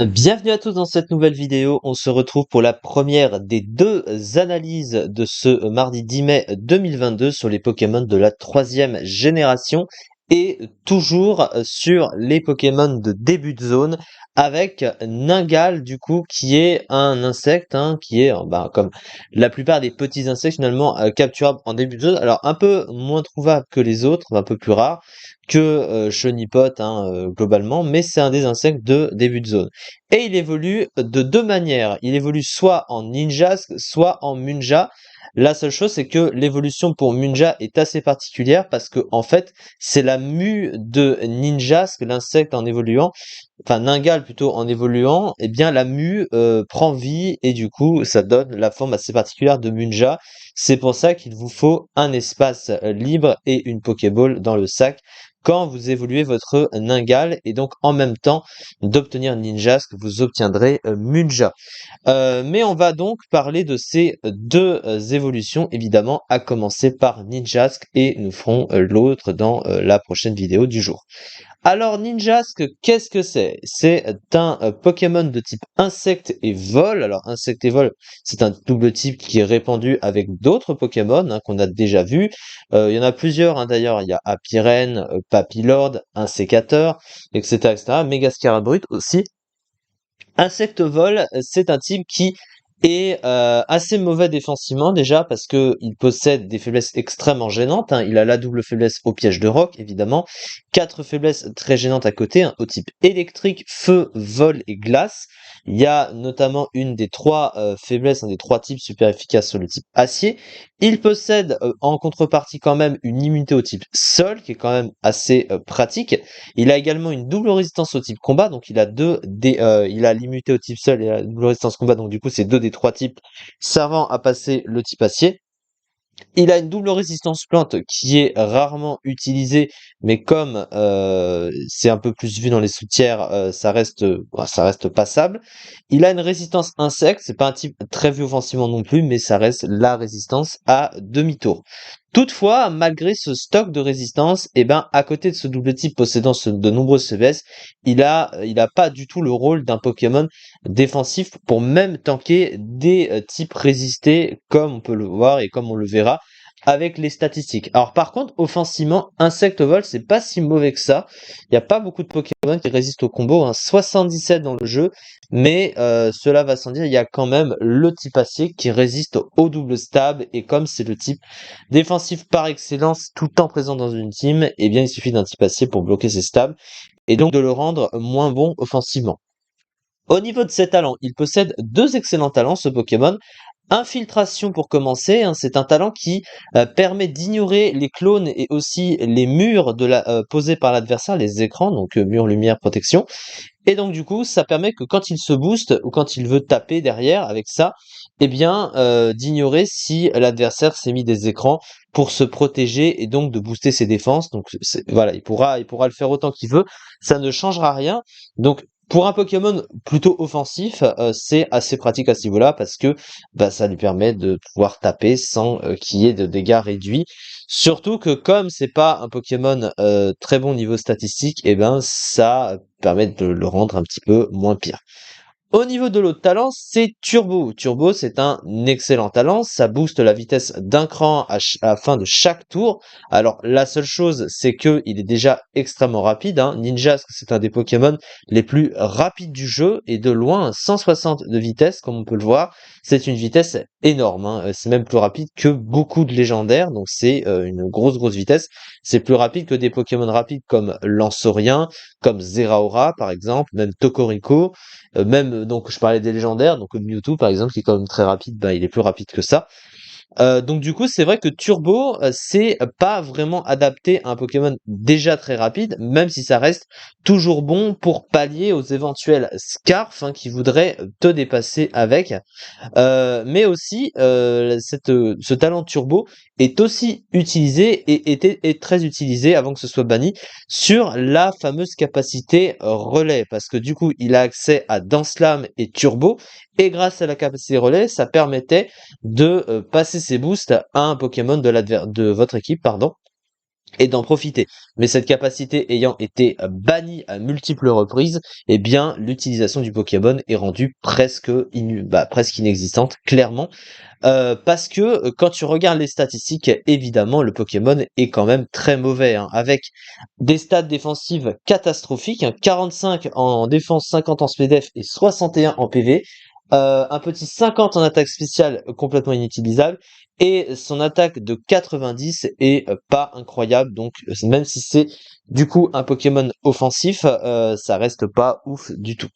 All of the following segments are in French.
Bienvenue à tous dans cette nouvelle vidéo. On se retrouve pour la première des deux analyses de ce mardi 10 mai 2022 sur les Pokémon de la troisième génération et toujours sur les Pokémon de début de zone avec Ningal du coup qui est un insecte qui est comme la plupart des petits insectes finalement capturables en début de zone. Alors un peu moins trouvable que les autres, un peu plus rare que Chonipot globalement, mais c'est un des insectes de début de zone. Et il évolue de deux manières. Il évolue soit en Ninjask, soit en Munja. La seule chose, c'est que l'évolution pour Munja est assez particulière parce que, en fait, c'est la mue de Ninjask, l'insecte en évoluant, enfin Ningal plutôt en évoluant, et bien la mue prend vie et du coup, ça donne la forme assez particulière de Munja. C'est pour ça qu'il vous faut un espace libre et une Pokéball dans le sac quand vous évoluez votre Ningal et donc en même temps d'obtenir Ninjask, vous obtiendrez Munja. Mais on va donc parler de ces deux évolutions, évidemment, à commencer par Ninjask et nous ferons l'autre dans la prochaine vidéo du jour. Alors Ninjask, qu'est-ce que c'est? C'est un Pokémon de type insecte et vol. Alors insecte et vol, c'est un double type qui est répandu avec d'autres Pokémon qu'on a déjà vus. Il y en a plusieurs d'ailleurs, il y a Apiren, Papillord, un sécateur, etc. etc. Mégascarabrute aussi. Insecte vol, c'est un type qui est assez mauvais défensivement déjà parce que il possède des faiblesses extrêmement gênantes. Il a la double faiblesse au piège de roc, évidemment. Quatre faiblesses très gênantes à côté, au type électrique, feu, vol et glace. Il y a notamment une des trois faiblesses, un des trois types super efficaces sur le type acier. Il possède en contrepartie quand même une immunité au type sol, qui est quand même assez pratique. Il a également une double résistance au type combat, donc il a l'immunité au type sol et la double résistance combat, donc du coup c'est deux des trois types servant à passer le type acier. Il a une double résistance plante qui est rarement utilisée, mais comme c'est un peu plus vu dans les soutières, ça reste passable. Il a une résistance insecte, c'est pas un type très vu offensivement non plus, mais ça reste la résistance à demi-tour. Toutefois, malgré ce stock de résistance, à côté de ce double type possédant de nombreuses faiblesses, il a pas du tout le rôle d'un Pokémon défensif pour même tanker des types résistés, comme on peut le voir et comme on le verra avec les statistiques. Alors par contre, offensivement, Insect Vol, c'est pas si mauvais que ça. Il n'y a pas beaucoup de Pokémon qui résistent au combo, 77 dans le jeu, mais cela va sans dire, il y a quand même le type acier qui résiste au double stab, et comme c'est le type défensif par excellence tout le temps présent dans une team, eh bien il suffit d'un type acier pour bloquer ses stabs, et donc de le rendre moins bon offensivement. Au niveau de ses talents, il possède deux excellents talents, ce Pokémon. Infiltration pour commencer, c'est un talent qui permet d'ignorer les clones et aussi les murs posés par l'adversaire, les écrans, donc mur, lumière, protection. Et donc du coup, ça permet que quand il se booste ou quand il veut taper derrière avec ça, d'ignorer si l'adversaire s'est mis des écrans pour se protéger et donc de booster ses défenses. Donc voilà, il pourra le faire autant qu'il veut, ça ne changera rien. Donc pour un Pokémon plutôt offensif, c'est assez pratique à ce niveau-là parce que ça lui permet de pouvoir taper sans qu'il y ait de dégâts réduits. Surtout que comme c'est pas un Pokémon très bon niveau statistique, ça permet de le rendre un petit peu moins pire. Au niveau de l'autre talent, c'est Turbo. Turbo, c'est un excellent talent. Ça booste la vitesse d'un cran à la fin de chaque tour. Alors, la seule chose, c'est que il est déjà extrêmement rapide. Ninjask, c'est un des Pokémon les plus rapides du jeu et de loin, 160 de vitesse, comme on peut le voir. C'est une vitesse énorme. C'est même plus rapide que beaucoup de légendaires. Donc, c'est une grosse vitesse. C'est plus rapide que des Pokémon rapides comme Lanceurien, comme Zeraora, par exemple, même Tokoriko. Même, donc je parlais des légendaires, donc Mewtwo par exemple, qui est quand même très rapide, il est plus rapide que ça. Donc du coup, c'est vrai que Turbo, c'est pas vraiment adapté à un Pokémon déjà très rapide, même si ça reste toujours bon pour pallier aux éventuels Scarf qui voudraient te dépasser avec. Mais aussi, ce talent turbo est aussi utilisé et est très utilisé avant que ce soit banni sur la fameuse capacité relais, parce que du coup, il a accès à Dance Lame et Turbo, et grâce à la capacité relais, ça permettait de passer ses boosts à un Pokémon de votre équipe, pardon. et d'en profiter. Mais cette capacité ayant été bannie à multiples reprises, eh bien l'utilisation du Pokémon est rendue presque inexistante, clairement. Parce que, quand tu regardes les statistiques, évidemment, le Pokémon est quand même très mauvais, hein, avec des stats défensives catastrophiques, hein, 45 en défense, 50 en SPDF et 61 en PV. Un petit 50 en attaque spéciale complètement inutilisable et son attaque de 90 est pas incroyable. Donc même si c'est du coup un Pokémon offensif, ça reste pas ouf du tout.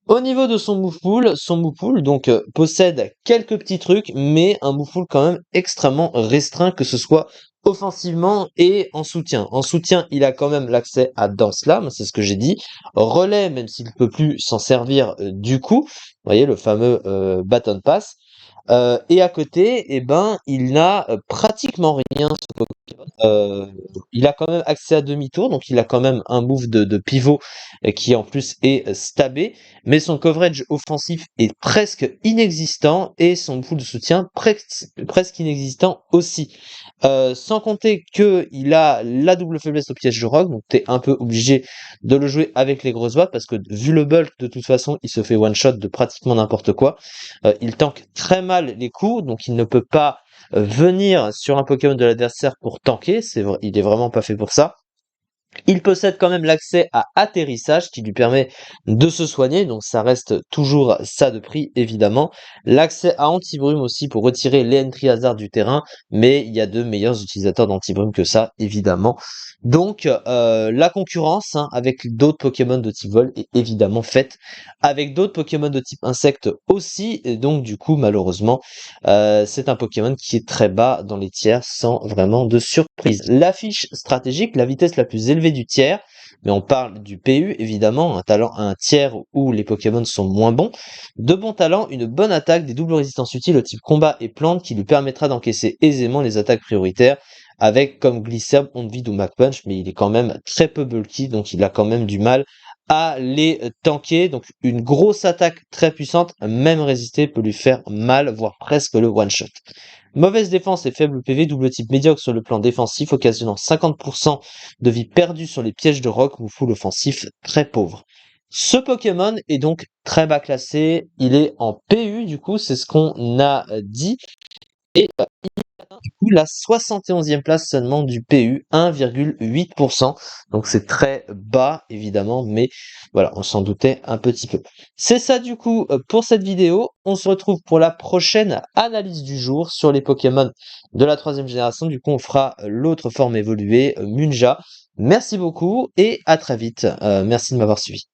Au niveau de son move pool donc possède quelques petits trucs, mais un move pool quand même extrêmement restreint, que ce soit offensivement et en soutien. En soutien, il a quand même l'accès à Dance Lame, c'est ce que j'ai dit. Relais, même s'il ne peut plus s'en servir du coup. Vous voyez, le fameux Baton Pass. Et à côté, eh ben, il n'a pratiquement rien. Euh, il a quand même accès à demi-tour, donc il a quand même un move de pivot qui en plus est stabé, mais son coverage offensif est presque inexistant et son pool de soutien presque inexistant aussi. Sans compter que il a la double faiblesse au piège de rock, donc t'es un peu obligé de le jouer avec les grosses boîtes parce que vu le bulk de toute façon, il se fait one shot de pratiquement n'importe quoi. Il tank très mal les coups, donc il ne peut pas venir sur un Pokémon de l'adversaire pour tanker, il est vraiment pas fait pour ça. Il possède quand même l'accès à atterrissage qui lui permet de se soigner, donc ça reste toujours ça de prix évidemment. L'accès à anti-brume aussi pour retirer les entry hasard du terrain, mais il y a de meilleurs utilisateurs d'anti-brume que ça évidemment. Donc la concurrence hein, avec d'autres Pokémon de type vol est évidemment faite, avec d'autres Pokémon de type insecte aussi, et donc du coup malheureusement c'est un Pokémon qui est très bas dans les tiers sans vraiment de surprise. La fiche stratégique, la vitesse la plus élevée du tiers, mais on parle du PU évidemment, un tiers où les Pokémon sont moins bons. De bons talents, une bonne attaque, des doubles résistances utiles au type combat et plante qui lui permettra d'encaisser aisément les attaques prioritaires avec comme Glisserbe, Onvide ou Mach Punch, mais il est quand même très peu bulky, donc il a quand même du mal à les tanker. Donc une grosse attaque très puissante, même résister, peut lui faire mal, voire presque le one-shot. Mauvaise défense et faible PV, double type médiocre sur le plan défensif, occasionnant 50% de vie perdue sur les pièges de roc ou full offensif très pauvre. Ce Pokémon est donc très bas classé, il est en PU du coup, c'est ce qu'on a dit, et du coup la 71e place seulement du PU, 1,8%. Donc c'est très bas évidemment, mais voilà, on s'en doutait un petit peu. C'est ça du coup pour cette vidéo. On se retrouve pour la prochaine analyse du jour sur les Pokémon de la 3e génération. Du coup, on fera l'autre forme évoluée, Munja. Merci beaucoup et à très vite. Merci de m'avoir suivi.